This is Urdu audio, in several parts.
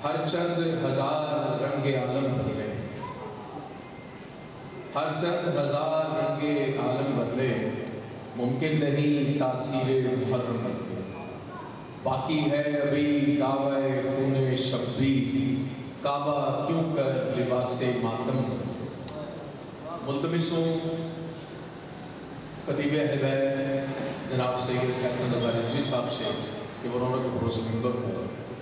ہر چند ہزار رنگ عالم بدلے، ہر چند ہزار رنگ عالم بدلے، ممکن نہیں تاثیر محرم بدلے۔ باقی ہے ابھی دعوی خون شبی، کعبہ کیوں کر لباس ماتم بدلے۔ ملتمس ہوں خطیب اہل بیت جناب سید حسن رضا رضوی صاحب سے کہ وہ رونق بروز منبر ہو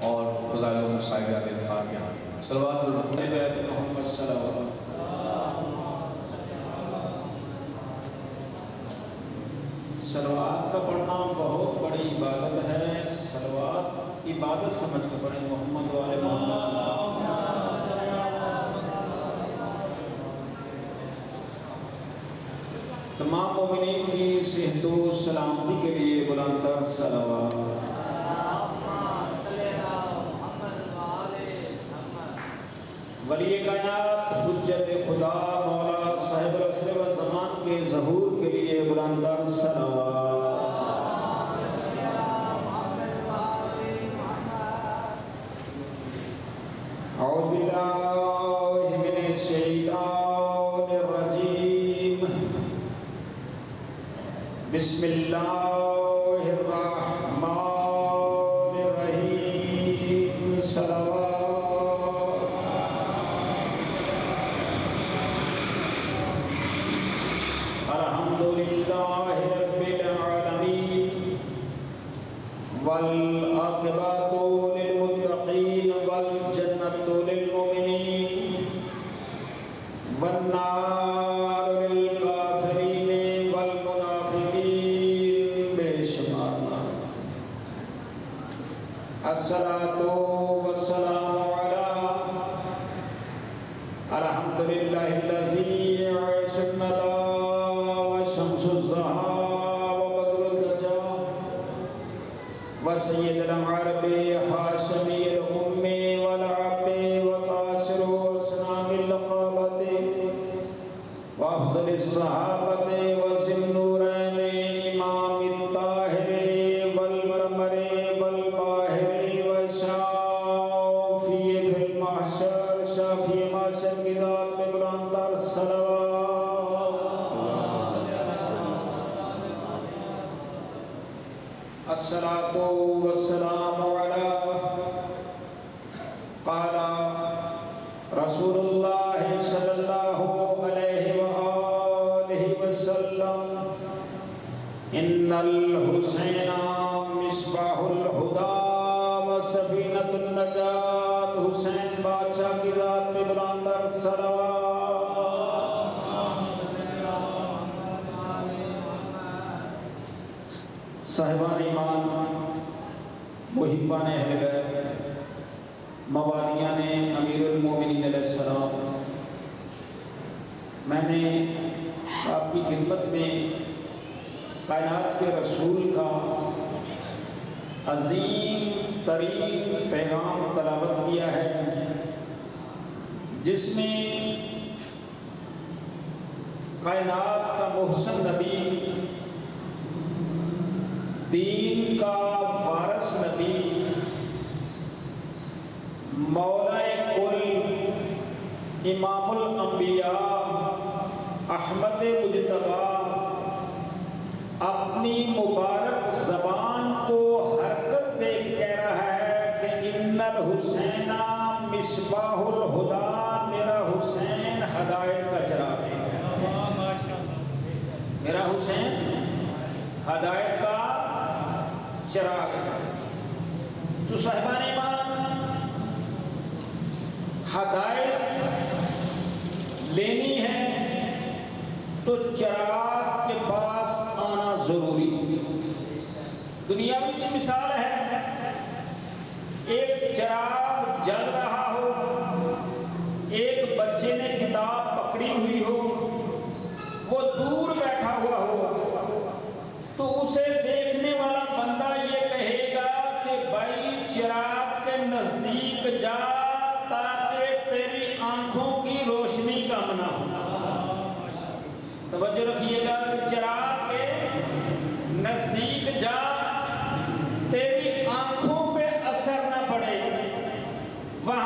اور فضائل و مصائب علیہ اطہار کے ہاں صلوات محمد صلی اللہ علیہ وسلم۔ صلوات کا پڑھنا بہت بڑی عبادت ہے۔ صلوات عبادت سمجھ کے پڑھیں، محمد والے محمد۔ تمام مومنین کی صحت و سلامتی کے لیے بلند تر صلوات۔ ولی کائنات حجت خدا مولا صاحب العصر و زمان کے ظہور کے لیے بلند تر صلوات۔ اعوذ باللہ من الشیطان الرجیم، بسم اللہ الرحمن الرحیم، صلوات۔ الحمدللہ رب العالمین، والعاقبۃ للمتقین، والجنۃ للمؤمنین، والنار للکافرین والمنافقین بے شمار۔ الصلاۃ والسلام علی الحمدللہ الذی عصمنا شمس الضحیٰ وبدر الدجى وسید العرب حاشمی الام والعب وقاصر اسنام اللقابت وافضل الصحابت وذی النورین امام الطاہر والقمر والباہر والشافی فی المحشر شافی معاشر کی ذات میں بلند تر صلوات۔ الصلاۃ والسلام علی قال رسول اللہ صلی اللہ علیہ وآلہ وسلم، ان الحسین مصباح الہدی وسفینۃ النجات۔ حسین بادشاہ کی ذات میں بلند تر صلوات۔ صاحبان ایمان، محبان اہل بیت، موالیان امیر المومنین علیہ السلام، میں نے آپ کی خدمت میں کائنات کے رسول کا عظیم ترین پیغام تلاوت کیا ہے، جس میں کائنات کا محسن نبی، دین کا وارث نبی، مولا کل، امام الانبیاء، احمد مجتبی، اپنی مبارک زبان کو حرکت دے کے کہہ رہا ہے کہ ان الحسین مصباح الہدی، میرا حسین ہدایت کا چراغ ہے، میرا حسین ہدایت کا چراغ ہے۔ جو صاحبان ایمان، ہدایت لینی ہے تو چراغ کے پاس آنا ضروری ہے۔ دنیاوی سی مثال ہے، ایک چراغ جل رہا ہو، ایک بچے نے کتاب پکڑی ہوئی ہو، وہ دور بیٹھا ہوا ہو، تو اسے دیکھنے والا بندہ یہ کہے گا کہ بھائی چراغ کے نزدیک جا تاکہ تیری آنکھوں کی روشنی کم نہ ہو۔ توجہ رکھیے گا کہ چراغ کے نزدیک جا، تیری آنکھوں پہ اثر نہ پڑے، وہاں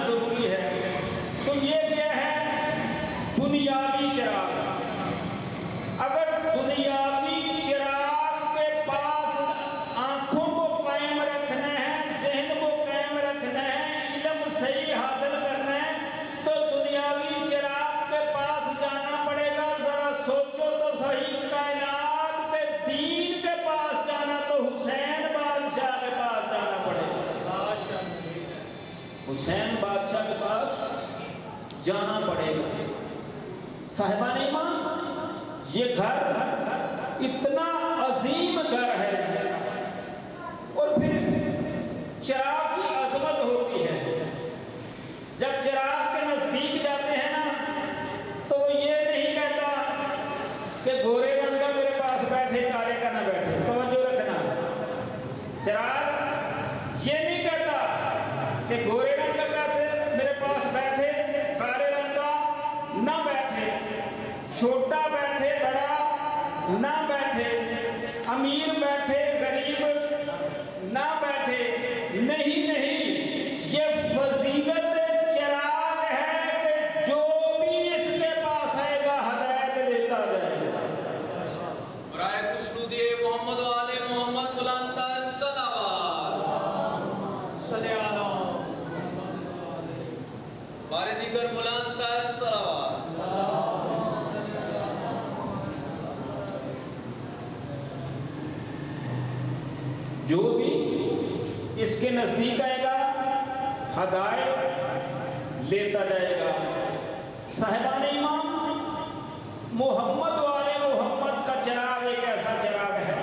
ضروری ہے. تو یہ کیا ہے؟ دنیاوی چراغ. اگر دنیاوی چراغ کے پاس آنکھوں کو قائم رکھنا ہے، ذہن کو قائم رکھنا ہے، علم صحیح حاصل کرنا ہے، تو دنیاوی چراغ کے پاس جانا پڑے گا. ذرا سوچو تو صحیح، کائنات کے دین کے پاس جانا تو حسین بادشاہ کے پاس جانا پڑے گا. حسین بادشاہ کے پاس جانا پڑے گا. صاحبان ایمان، یہ گھر اتنا عظیم گھر ہے، اور پھر چراغ کی عظمت ہوتی ہے. جب چراغ کے نزدیک جاتے ہیں نا، تو وہ یہ نہیں کہتا کہ گورے رنگ کا میرے پاس بیٹھے، کالے کا نہ بیٹھے. توجہ رکھنا، چراغ یہ نہیں کہتا کہ گورے رنگ کا میرے پاس بیٹھے، کالے رنگ کا نہ بیٹھے، چھوٹا بیٹھے بڑا نہ بیٹھے، امیر بیٹھے غریب نہ بیٹھے. نہیں نہیں، یہ فضیلت چراغ ہے کہ جو بھی اس کے پاس آئے گا ہدایت لیتا جائے گا. برائے خسرود محمد و آل محمد بلند تر صلوات. بار دیگر بلند تر صلوات. جو بھی اس کے نزدیک آئے گا ہدایت لیتا جائے گا. صاحبان ایمان، محمد و آل محمد کا چراغ ایک ایسا چراغ ہے،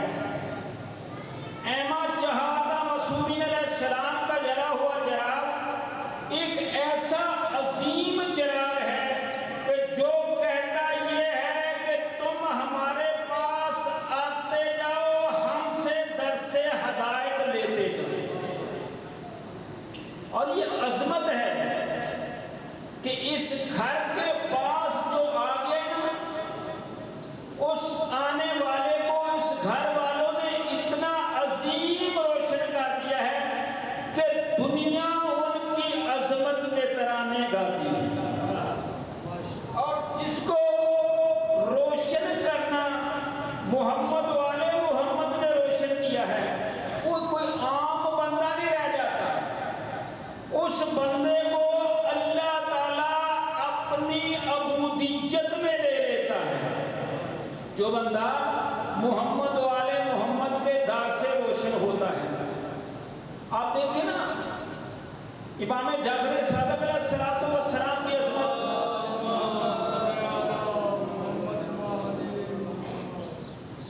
ایما چہارہ مسعودین علیہ السلام کا جلا ہوا چراغ ایک ایسا عظیم چراغ ہے کہ جو کہتا یہ ہے کہ تم ہمارے پاس آتے جاؤ، ہم سے درس ہدایت لیتے جاؤ. اور یہ عظمت ہے کہ اس گھر کے پاس جو آ گیا نا، اس آنے والے کو اس گھر والوں نے اتنا عظیم روشن کر دیا ہے کہ دنیا ان کی عظمت کے ترانے گاتی ہے. اور جس کو روشن کرنا محمد والے محمد نے روشن کیا ہے، وہ کوئی عام بندہ نہیں رہ جاتا. اس بندے کو اللہ تعالیٰ اپنی عبودیت میں لے لیتا ہے. جو بندہ محمد والے محمد کے دار سے روشن ہوتا ہے. آپ دیکھیں نا، امام جعفر صادق علیہ السلام کی عظمت.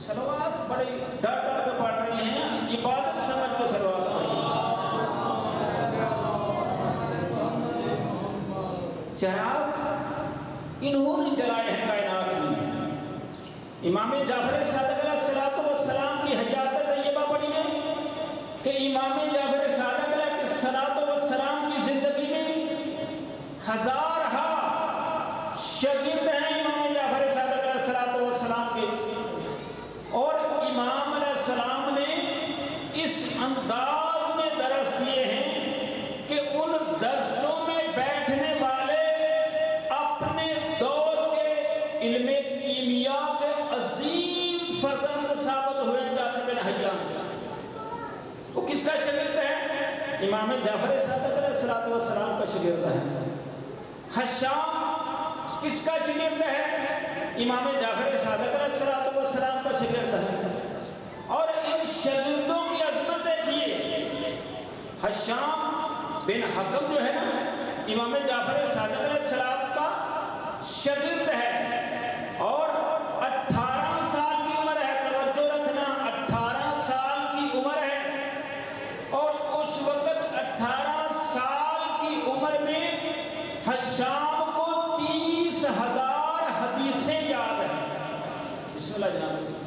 صلوات بڑے ڈر ڈر کے پڑھ رہے ہیں، عبادت سمجھ کے صلوات پڑھیں. چراغ انہوں نے جلائے ہیں کائنات میں. امام جعفر صادق علیہ السلام کی حیات طیبہ پڑھیے کہ امام جعفر صادق علیہ السلام کی زندگی میں ہزارہا شاگرد ہیں امام جعفر صادق علیہ السلام کے. اور امام علیہ السلام نے اس انداز میں درس دیے ہیں کہ ان درسوں میں بیٹھنے والے اپنے دور کے علم کیمیا کے عظیم فرزند ثابت ہوئے. جابر بن حیان وہ کس کا شاگرد ہے؟ امام جعفر صادق علیہ السلام کا شاگرد ہے. حشام کس کا شاگرد ہے؟ امام جعفر صادق علیہ السلام کا شاگرد ہے. اور ان شاگردوں کی عظمت دیکھیے. حشام بن حکم جو ہے نا، امام جعفر صادق علیہ السلام کا شاگرد ہے، اور 18 سال کی عمر ہے. توجہ رکھنا، 18 سال کی عمر ہے. اور اس وقت 18 سال کی عمر میں حشام کو 30,000 حدیثیں یاد ہیں. بسم اللہ جناب.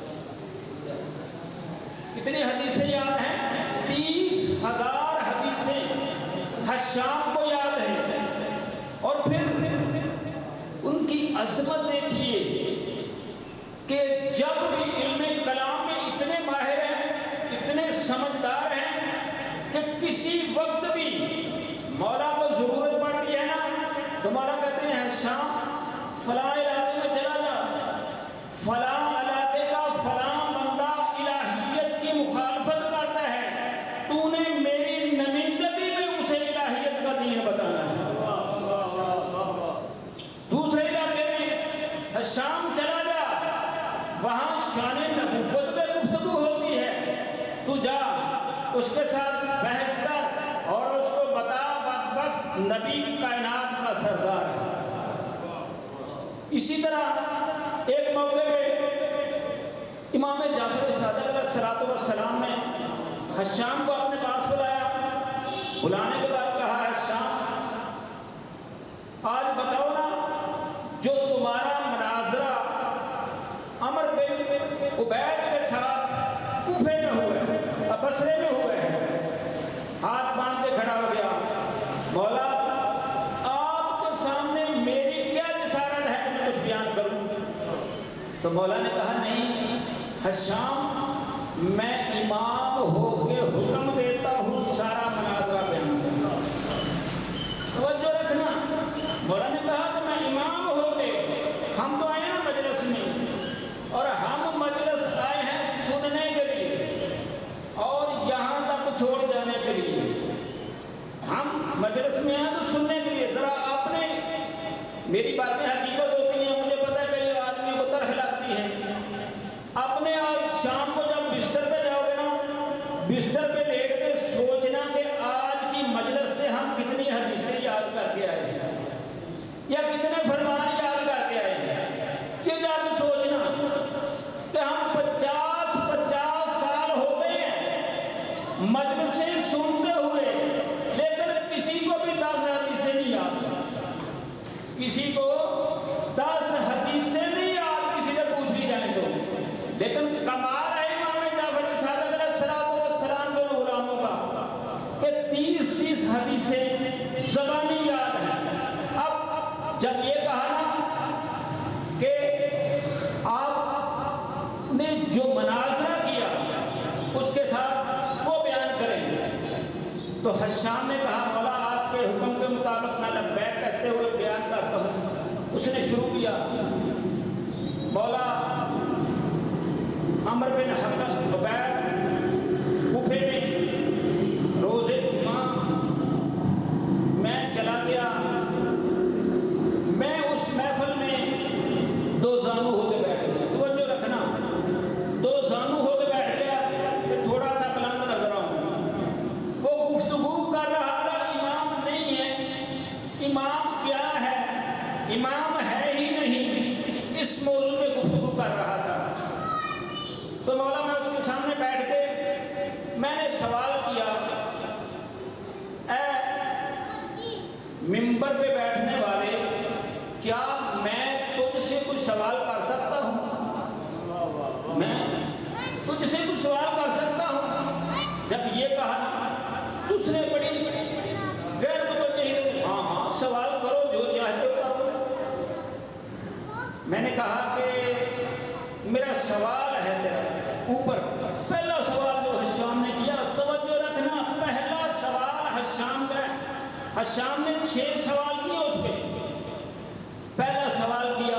کتنی حدیثیں یاد ہیں؟ 30,000 حدیثیں حشام کو یاد ہیں. اور پھر ان کی عظمت دیکھیے کہ جب بھی علم کلام میں اتنے ماہر ہیں، اتنے سمجھدار ہیں کہ کسی وقت بھی مولا کو ضرورت پڑ تو مولا کہتے ہیں شام فلاں علاقے میں چلا جا، فلاں علاقے کا فلاں بندہ الہیت کی مخالفت کرتا ہے، تو نے میری نمائندگی میں اسے الہیت کا دین بتانا ہے۔ دوسرے علاقے میں شام چلا جا، وہاں شان نبوت پہ گفتگو ہوتی ہے، تو جا اس کے ساتھ بحث کر اور اس کو بتا بدبخت نبی کائنات کا سردار ہے۔ اسی طرح ایک موقع پہ امام جعفر صادق علیہ الصلوۃ والسلام نے حشام کو اپنے پاس بلایا، بلانے کے بعد کہا حشام آج بتاؤ نا جو تمہارا مناظرہ عمر بن عبید کے ساتھ کوفے میں ہوا ہے، بصرے میں ہوا ہے، ہاتھ باندھ کے کھڑا ہو گیا، مولا آپ کے سامنے میری کیا جسارت ہے کہ میں کچھ بیان کروں؟ تو مولا نے کہا نہیں حشام، میں امام ہو کے حکم دیتا ہوں سارا مناظرہ بیان کرنا۔ توجہ رکھنا، مولا نے کہا کہ میں امام ہو کے، ہم تو آئے ہیں مجلس میں اور ہم مجلس آئے ہیں سننے کے لیے اور یہاں تک چھوڑ جانے کے لیے، ہم مجلس میں ہیں تو سننے کے لیے، ذرا اپنے میری باتیں حقیقت ہوتی ہیں، مجھے پتہ ہے کہ یہ آدمی کو طرح لگتی ہے، اپنے آپ شام کو جب بستر پہ جاؤ گے نا، بستر پہ لیٹ کے سوچنا کہ آج کی مجلس سے ہم کتنی حدیثیں یاد کر کے آئے ہیں یا کتنے فرمان یاد کر کے آئے ہیں، یہ جا کے سوچنا کہ ہم 50 سال ہو گئے ہیں مجلسیں سنتے ہوئے، لیکن کسی کو بھی 10 حدیثیں نہیں یاد، کسی کو 10 حدیثیں نہیں یاد، کسی سے پوچھ لی جائیں تو، لیکن کمال ہے امام جعفر صادق علیہ السلام کے غلاموں کا کہ 30 حدیثیں زبانی یاد ہیں۔ اب جب یہ کہا نا کہ آپ نے جو مناظرہ کیا اس کے ساتھ وہ بیان کریں، تو حشام نے کہا مولا آپ کے حکم کے مطابق میں لبیک کہتے ہوئے بیان کرتا ہوں۔ اس نے شروع کیا، مولا عمر بن عبید کوفے میں روز جمعہ میں چلا گیا، میں اس محفل میں دو زانو ہو کے بیٹھ گیا، توجہ رکھنا، دو زانو ہو کے بیٹھ گیا کہ تھوڑا سا بلند نظر آؤں، وہ گفتگو کر رہا تھا، امام نہیں ہے، امام کیا ہے، امام ہے ہی نہیں، اس موضوع میں گفتگو کر رہا تھا۔ تو مولا میں اس کے سامنے بیٹھ کے میں نے سوال کیا، اے ممبر پہ بیٹھنے والے، کیا میں تجھ سے کچھ سوال کر سکتا ہوں؟ میں تجھ سے کچھ سوال کر سکتا ہوں؟ جب یہ کہا تو اس نے بڑی غیر متوجہ، ہاں سوال کرو جو چاہتے ہو کرو۔ میں نے کہا کہ میرا سوال ہے تیرا اوپر، پہلا سوال جو حشام نے کیا، توجہ رکھنا، پہلا سوال حشام کا، حشام نے 6 سوال کیے اس پہ، پہلا سوال کیا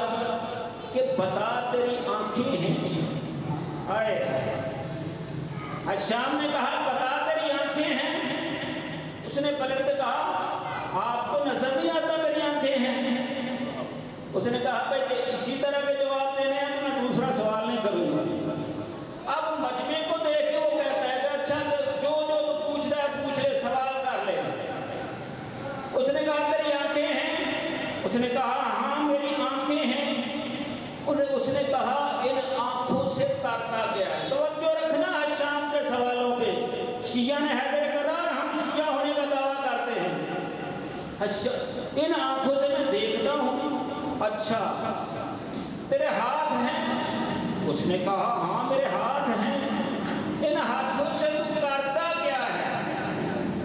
کہ بتا تیری آنکھیں ہیں، حشام نے کہا بتا تیری آنکھیں ہیں، اس نے پلٹ کے کہا آپ کو نظر نہیں آتا میری آنکھیں ہیں؟ اس نے کہا بھائی کہ اسی طرح کے جواب دینے ہیں تو میں دوسرا سوال نہیں کروں گا۔ اب مجمع کو دیکھ کے وہ کہتا ہے کہ اچھا جو تو پوچھ رہا ہے پوچھ لے، سوال کر لے۔ اس نے کہا تیری آنکھیں ہیں؟ اس نے کہا ہاں میری آنکھیں ہیں۔ اس نے کہا ان آنکھوں سے کرتا کیا ہے؟ توجہ رکھنا حشام کے سوالوں پہ، شیعہ نے حیدر قرار، ہم شیعہ ہونے کا دعویٰ کرتے ہیں، ان آنکھوں سے میں دیکھتا ہوں، اچھا تیرے ہاتھ ہیں؟ اس نے کہا ہاں میرے ہاتھ ہیں۔ ان ہاتھوں سے تو کرتا کیا ہے؟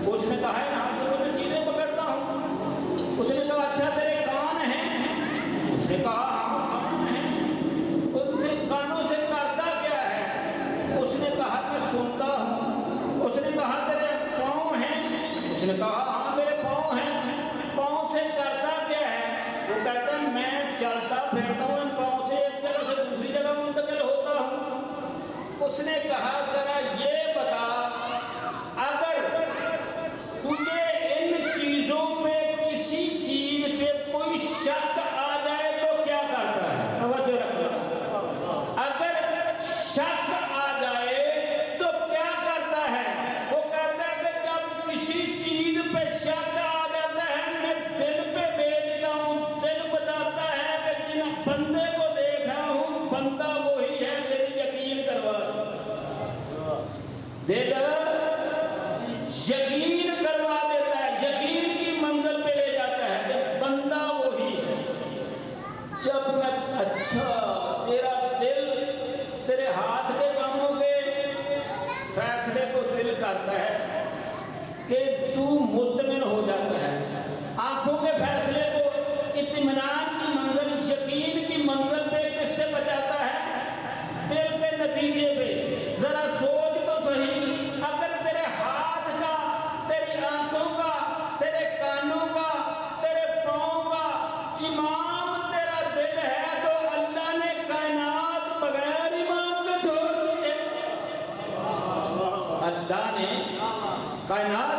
اس نے کہا ان ہاتھوں سے میں چیزیں پکڑتا ہوں۔ اس نے کہا اچھا تیرے کان ہیں؟ اس نے کہا ہاں کان ہیں۔ ان سے کانوں سے کرتا کیا ہے؟ اس نے کہا میں سنتا ہوں۔ اس نے کہا تیرے پاؤں ہیں؟ اس نے کہا ہاں میرے پاؤں ہیں۔ پاؤں سے کرتا کیا ہے؟ کرتا ہے کہ تو مطمئن ہو جاتا ہے، آنکھوں کے فیصلے کو اطمینان کی منزل، یقین کی منزل پہ کس سے بچاتا ہے؟ دل کے نتیجے پہ۔ ذرا سوچ تو صحیح، اگر تیرے ہاتھ کا، تیری آنکھوں کا، تیرے کانوں کا، تیرے پاؤں کا امام تیرا دل ہے تو اللہ نے کائنات بغیر امام کے چھوڑ دی ہے۔ اللہ نے کائنات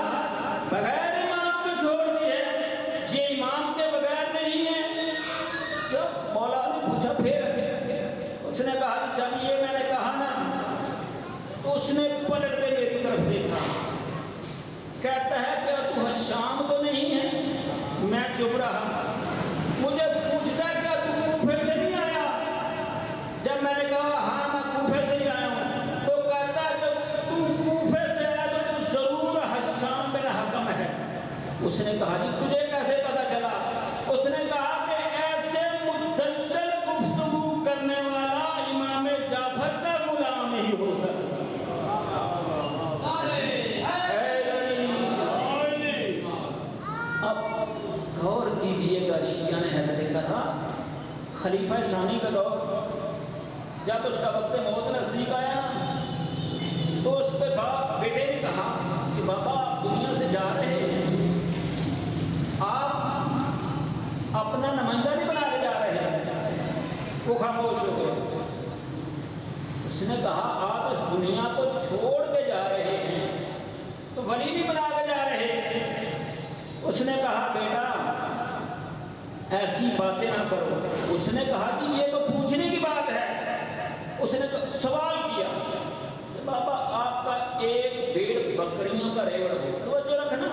بغیر امام کے چھوڑ دی ہے، یہ امام کے بغیر نہیں ہے۔ جب مولا نے پوچھا پھر، اس نے کہا کہ جب یہ میں نے کہا نا تو اس نے پلٹ کے میری طرف دیکھا، کہتا ہے کہ تو حشام تو نہیں ہے؟ میں چپ رہا۔ مجھے پوچھتا ہے کہ تو کوفے سے نہیں آیا؟ جب میں نے کہا ہاں میں کوفے سے ہی آیا ہوں، تو کہتا ہے کہ تو کوفے سے آیا تو ضرور حشام بن حکم ہے۔ اس نے کہا جی تجھے کیسے پتا چلا؟ اس نے کہا کہ ایسے مدلل گفتگو کرنے والا امام جعفر کا غلام ہی ہو سکتا۔ اب غور کیجئے گا، شیعہ نے حیدر کہا خلیفہ ثانی کا دور، جب اس کا وقت موت نزدیک آیا تو اس کے باپ بیٹے نے کہا کہ بابا آپ دنیا سے جا رہے ہیں، آپ اپنا نمائندہ نہیں بنا کے جا رہے ہیں۔ وہ خاموش ہو گئے۔ اس نے کہا آپ اس دنیا کو چھوڑ کے جا رہے ہیں تو ولی نہیں بنا کے جا رہے۔ اس نے کہا بیٹا ایسی باتیں نہ کرو۔ اس نے کہا کہ یہ تو پوچھنے کی بات ہے۔ اس نے سوال کیا کہ بابا آپ کا ایک بھیڑ بکریوں کا ریوڑ ہو، توجہ رکھنا،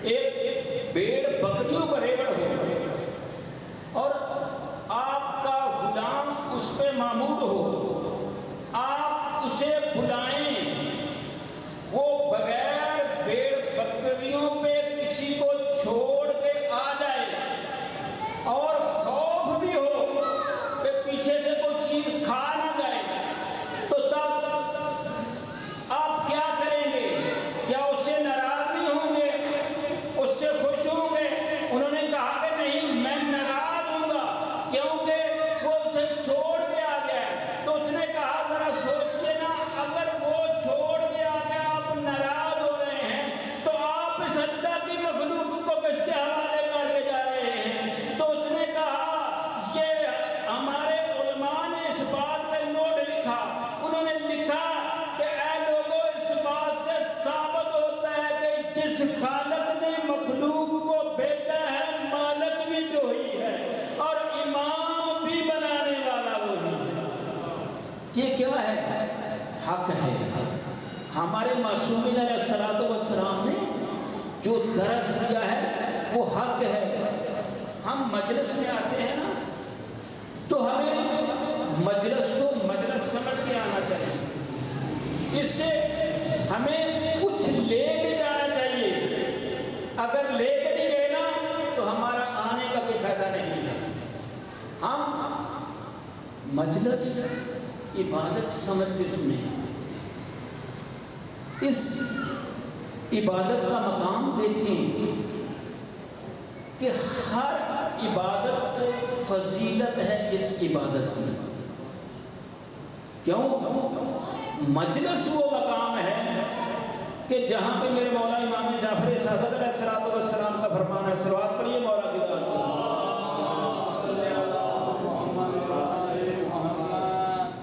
ایک بھیڑ بکریوں کا ریوڑ ہو اور آپ کا غلام اس پہ مامور ہو، آپ اسے بلائیں، وہ بغیر بھیڑ بکریوں پہ کسی کو چھوڑ کے آ جائے اور خوف بھی ہو کہ پیچھے سے کوئی چیز کھا نہ جائے، تو تب آپ کیا کریں گے؟ کیا اس سے ناراض نہیں ہوں گے؟ اس سے خوش ہوں گے؟ انہوں نے کہا کہ نہیں میں ناراض ہوں گا کیونکہ وہ اسے چھوڑ کے آ گیا ہے۔ تو اس نے کہا ذرا سوچئے نا، اگر وہ چھوڑ کے آ گیا آپ ناراض ہو رہے ہیں تو آپ اس اللہ کی مخلوق کو کس کے حوالے کر کے جا رہے ہیں؟ تو اس نے کہا یہ ہمارے علماء نے اس بات پہ نوٹ لکھا، انہوں نے لکھا کہ اے لوگوں اس بات سے ثابت ہوتا ہے کہ جس خالق نے مخلوق کو بھیجا ہے مالک بھی وہی ہے اور امام بھی بنانے والا وہی ہے۔ یہ کیا ہے؟ حق ہے۔ ہمارے معصومین علیہ السلام نے جو درس دیا ہے وہ حق ہے۔ ہم مجلس میں آتے ہیں نا تو ہمیں مجلس کو مجلس سمجھ کے آنا چاہیے، اس سے ہمیں کچھ لے کے جانا چاہیے۔ اگر لے کے نہیں گئے نا تو ہمارا آنے کا کوئی فائدہ نہیں ہے۔ ہم مجلس عبادت سمجھ کے سنیں، اس عبادت کا مقام دیکھیں کہ ہر عبادت سے فضیلت ہے اس عبادت کی۔ کیوں؟ مجلس وہ مقام ہے کہ جہاں پہ میرے مولا امام جعفر صادق علیہ السلام کا فرمان ہے، صلوات پڑھیے مولا کی ذات پر۔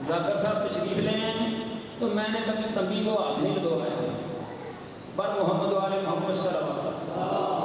ذاکر صاحب تشریف لے ہیں تو میں نے کبھی تنبیہ کو ہاتھ نہیں لگوایا، بر محمد و آل محمد صلی اللہ علیہ وسلم۔